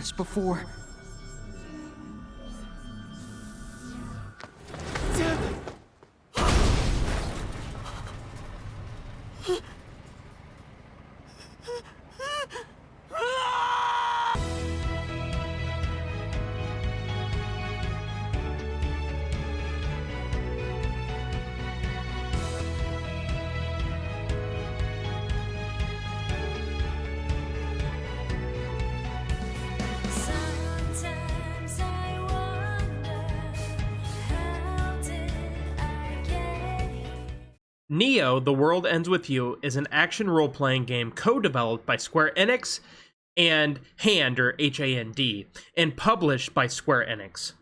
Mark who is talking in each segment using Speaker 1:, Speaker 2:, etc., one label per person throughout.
Speaker 1: this before.
Speaker 2: Sometimes I wonder, how did I get here?
Speaker 3: Neo: The World Ends With You is an action role-playing game co-developed by Square Enix and h.a.n.d, or h.a.n.d, and published by Square Enix.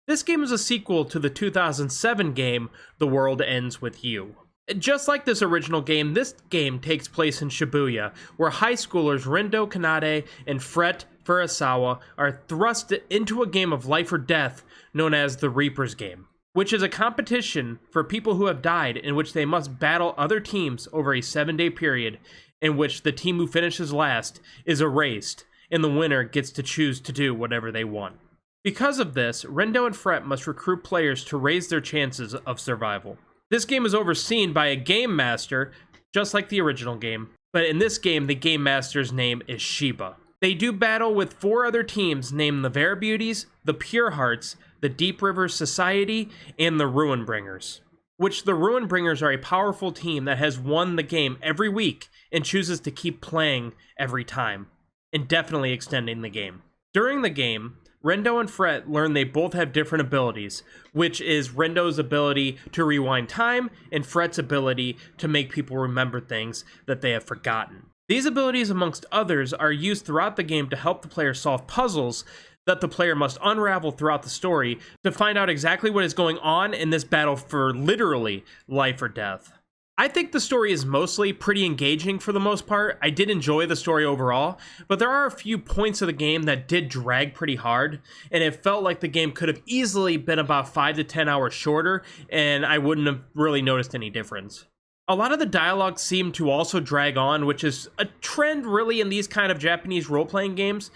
Speaker 3: This game is a sequel to the 2007 game The World Ends With You. Just like this original game, this game takes place in Shibuya, where high schoolers Rendo Kanade and Fret Furusawa are thrust into a game of life or death known as the Reaper's Game, which is a competition for people who have died in which they must battle other teams over a 7-day period in which the team who finishes last is erased and the winner gets to choose to do whatever they want. Because of this, Rendo and Fret must recruit players to raise their chances of survival. This game is overseen by a game master, just like the original game, but in this game, the game master's name is Shiba. They do battle with 4 other teams named the Vera Beauties, the Pure Hearts, the Deep River Society, and the Ruin Bringers. Which the Ruin Bringers are a powerful team that has won the game every week and chooses to keep playing every time, indefinitely extending the game. During the game, Rendo and Fret learn they both have different abilities, which is Rendo's ability to rewind time and Fret's ability to make people remember things that they have forgotten. These abilities, amongst others, are used throughout the game to help the player solve puzzles that the player must unravel throughout the story to find out exactly what is going on in this battle for literally life or death. I think the story is mostly pretty engaging for the most part. I did enjoy the story overall, but there are a few points of the game that did drag pretty hard, and it felt like the game could have easily been about 5 to 10 hours shorter, and I wouldn't have really noticed any difference. A lot of the dialogue seemed to also drag on, which is a trend really in these kind of Japanese role-playing games.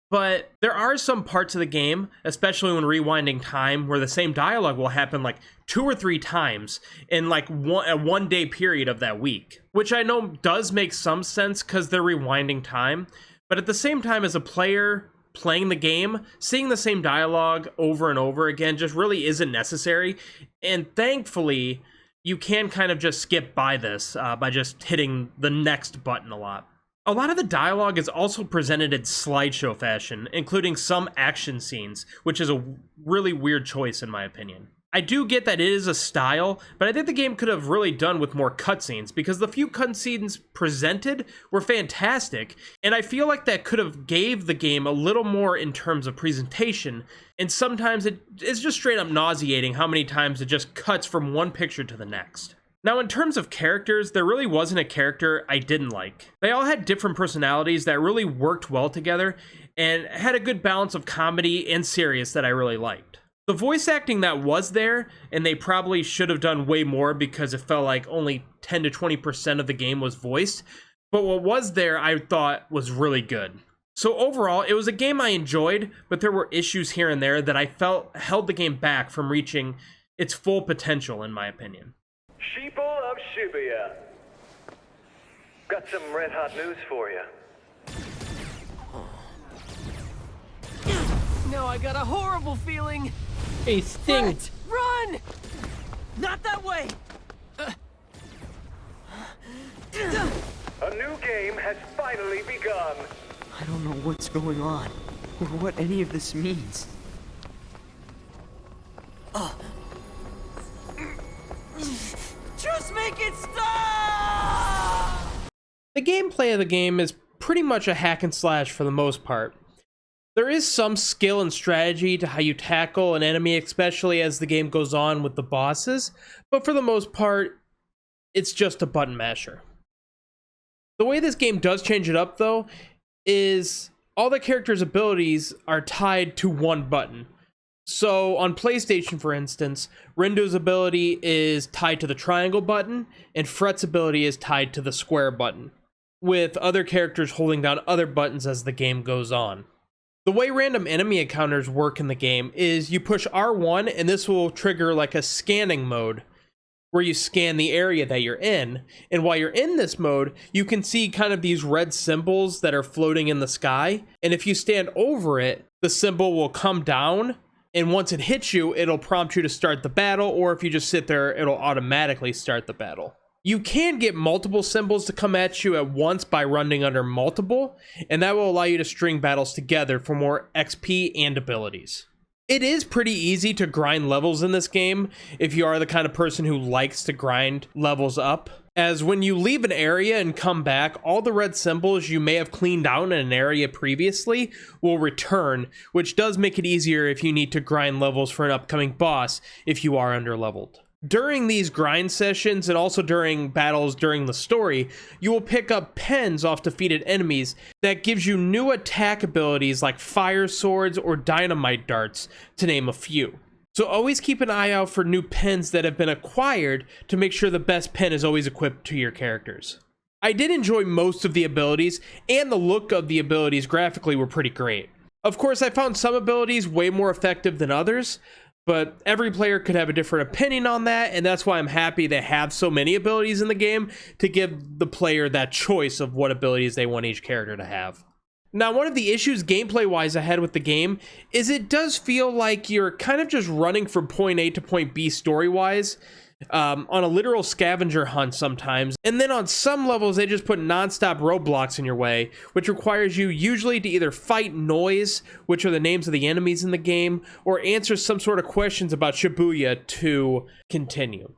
Speaker 3: But there are some parts of the game, especially when rewinding time, where the same dialogue will happen like 2 or 3 times in like a 1-day period of that week. Which I know does make some sense because they're rewinding time. But at the same time, as a player playing the game, seeing the same dialogue over and over again just really isn't necessary. And thankfully, you can kind of just skip by this by just hitting the next button a lot. A lot of the dialogue is also presented in slideshow fashion, including some action scenes, which is a really weird choice in my opinion. I do get that it is a style, but I think the game could have really done with more cutscenes, because the few cutscenes presented were fantastic, and I feel like that could have gave the game a little more in terms of presentation, and sometimes it's just straight up nauseating how many times it just cuts from one picture to the next. Now, in terms of characters, there really wasn't a character I didn't like. They all had different personalities that really worked well together and had a good balance of comedy and serious that I really liked. The voice acting that was there, and they probably should have done way more because it felt like only 10 to 20% of the game was voiced, but what was there I thought was really good. So overall, it was a game I enjoyed, but there were issues here and there that I felt held the game back from reaching its full potential, in my opinion.
Speaker 4: Sheeple of Shibuya. Got some red hot news for you.
Speaker 1: No, I got a horrible feeling.
Speaker 3: A sting.
Speaker 1: Fret, run! Not that way!
Speaker 4: A new game has finally begun.
Speaker 5: I don't know what's going on, or what any of this means.
Speaker 1: Just make it stop!
Speaker 3: The gameplay of the game is pretty much a hack and slash for the most part. There is some skill and strategy to how you tackle an enemy, especially as the game goes on with the bosses, but for the most part, it's just a button masher. The way this game does change it up, though, is all the characters' abilities are tied to one button. So on PlayStation, for instance, Rendo's ability is tied to the triangle button, and Fret's ability is tied to the square button, with other characters holding down other buttons as the game goes on. The way random enemy encounters work in the game is you push R1 and this will trigger like a scanning mode where you scan the area that you're in. And while you're in this mode, you can see kind of these red symbols that are floating in the sky. And if you stand over it, the symbol will come down. And once it hits you, it'll prompt you to start the battle. Or if you just sit there, it'll automatically start the battle. You can get multiple symbols to come at you at once by running under multiple, and that will allow you to string battles together for more XP and abilities. It is pretty easy to grind levels in this game if you are the kind of person who likes to grind levels up, as when you leave an area and come back, all the red symbols you may have cleaned out in an area previously will return, which does make it easier if you need to grind levels for an upcoming boss if you are underleveled. During these grind sessions and also during battles during the story, you will pick up pens off defeated enemies that gives you new attack abilities like fire swords or dynamite darts, to name a few. So always keep an eye out for new pens that have been acquired to make sure the best pen is always equipped to your characters. I did enjoy most of the abilities, and the look of the abilities graphically were pretty great. Of course, I found some abilities way more effective than others, but every player could have a different opinion on that, and that's why I'm happy they have so many abilities in the game to give the player that choice of what abilities they want each character to have. Now, one of the issues gameplay-wise I had with the game is it does feel like you're kind of just running from point A to point B story-wise, on a literal scavenger hunt sometimes, and then on some levels they just put non-stop roadblocks in your way, which requires you usually to either fight noise, which are the names of the enemies in the game, or answer some sort of questions about Shibuya to continue.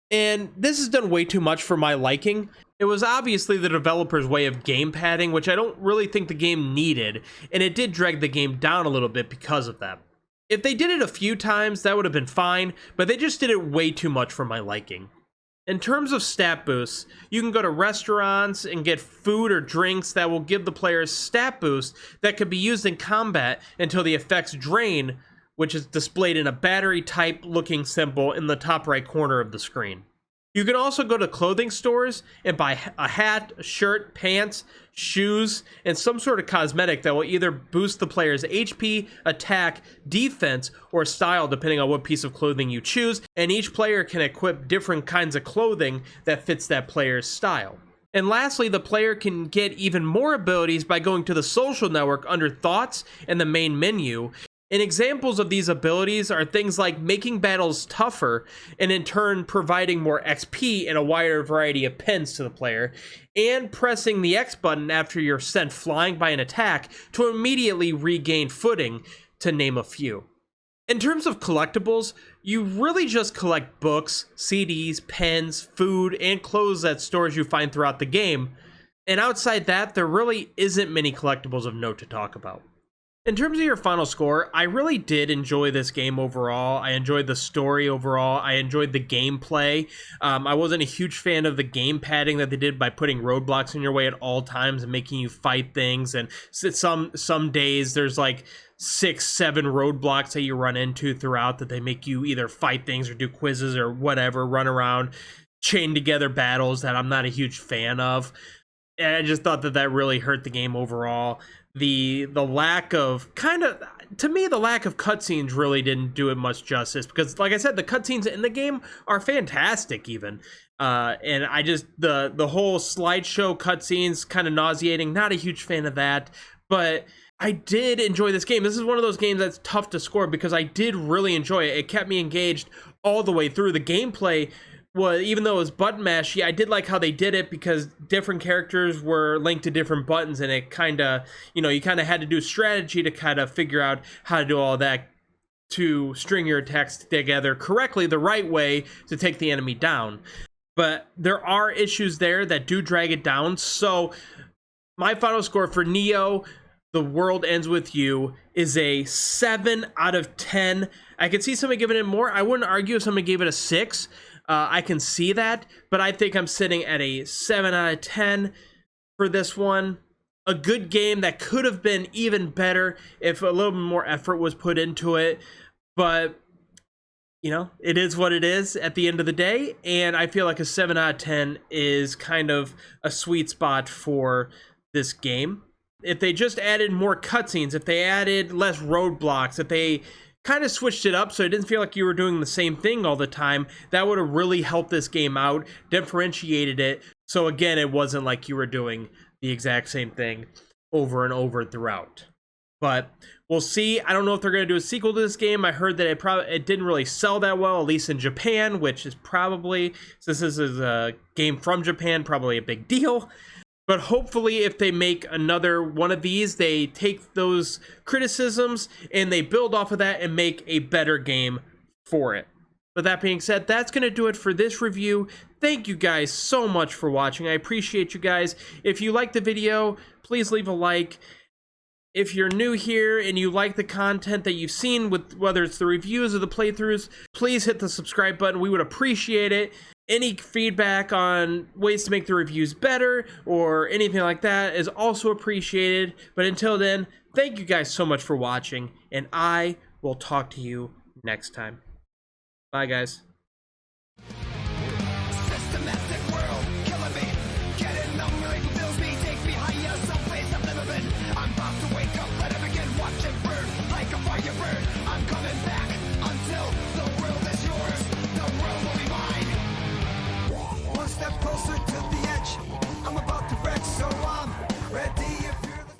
Speaker 3: And this is done way too much for my liking. It was obviously the developer's way of game padding, which I don't really think the game needed, and it did drag the game down a little bit because of that. If they did it a few times, that would have been fine, but they just did it way too much for my liking. In terms of stat boosts, you can go to restaurants and get food or drinks that will give the players stat boosts that could be used in combat until the effects drain, which is displayed in a battery type looking symbol in the top right corner of the screen. You can also go to clothing stores and buy a hat, a shirt, pants, shoes, and some sort of cosmetic that will either boost the player's HP, attack, defense, or style depending on what piece of clothing you choose, and each player can equip different kinds of clothing that fits that player's style. And lastly, the player can get even more abilities by going to the social network under Thoughts and the main menu. And examples of these abilities are things like making battles tougher and in turn providing more XP and a wider variety of pens to the player, and pressing the X button after you're sent flying by an attack to immediately regain footing, to name a few. In terms of collectibles, you really just collect books, CDs, pens, food, and clothes at stores you find throughout the game, and outside that, there really isn't many collectibles of note to talk about. In terms of your final score, I really did enjoy this game overall. I enjoyed the story overall. I enjoyed the gameplay. I wasn't a huge fan of the game padding that they did by putting roadblocks in your way at all times and making you fight things. And some days there's like 6-7 roadblocks that you run into throughout that they make you either fight things or do quizzes or whatever, run around, chain together battles that I'm not a huge fan of. And I just thought that really hurt the game overall. The lack of to me, the lack of cutscenes really didn't do it much justice, because like I said, the cutscenes in the game are fantastic even. And I just, the whole slideshow cutscenes kind of nauseating, not a huge fan of that, but I did enjoy this game. This is one of those games that's tough to score because I did really enjoy it. It kept me engaged all the way through. The gameplay, well, even though it was button mashy, I did like how they did it because different characters were linked to different buttons, and it kind of, you kind of had to do strategy to kind of figure out how to do all that to string your attacks together correctly, the right way to take the enemy down. But there are issues there that do drag it down. So my final score for Neo, The World Ends With You, is a 7 out of 10. I could see somebody giving it more. I wouldn't argue if somebody gave it a 6. I can see that, but I think I'm sitting at a 7 out of 10 for this one. A good game that could have been even better if a little bit more effort was put into it, but it is what it is at the end of the day, and I feel like a 7 out of 10 is kind of a sweet spot for this game. If they just added more cutscenes, if they added less roadblocks, if they kind of switched it up so it didn't feel like you were doing the same thing all the time, that would have really helped this game out, differentiated it. So again, it wasn't like you were doing the exact same thing over and over throughout. But we'll see. I don't know if they're going to do a sequel to this game. I heard that it didn't really sell that well, at least in Japan, which is probably, since this is a game from Japan, probably a big deal. But hopefully if they make another one of these, they take those criticisms and they build off of that and make a better game for it. But that being said, that's going to do it for this review. Thank you guys so much for watching. I appreciate you guys. If you like the video, please leave a like. If you're new here and you like the content that you've seen, with whether it's the reviews or the playthroughs, please hit the subscribe button. We would appreciate it. Any feedback on ways to make the reviews better or anything like that is also appreciated. But until then, thank you guys so much for watching, and I will talk to you next time. Bye, guys.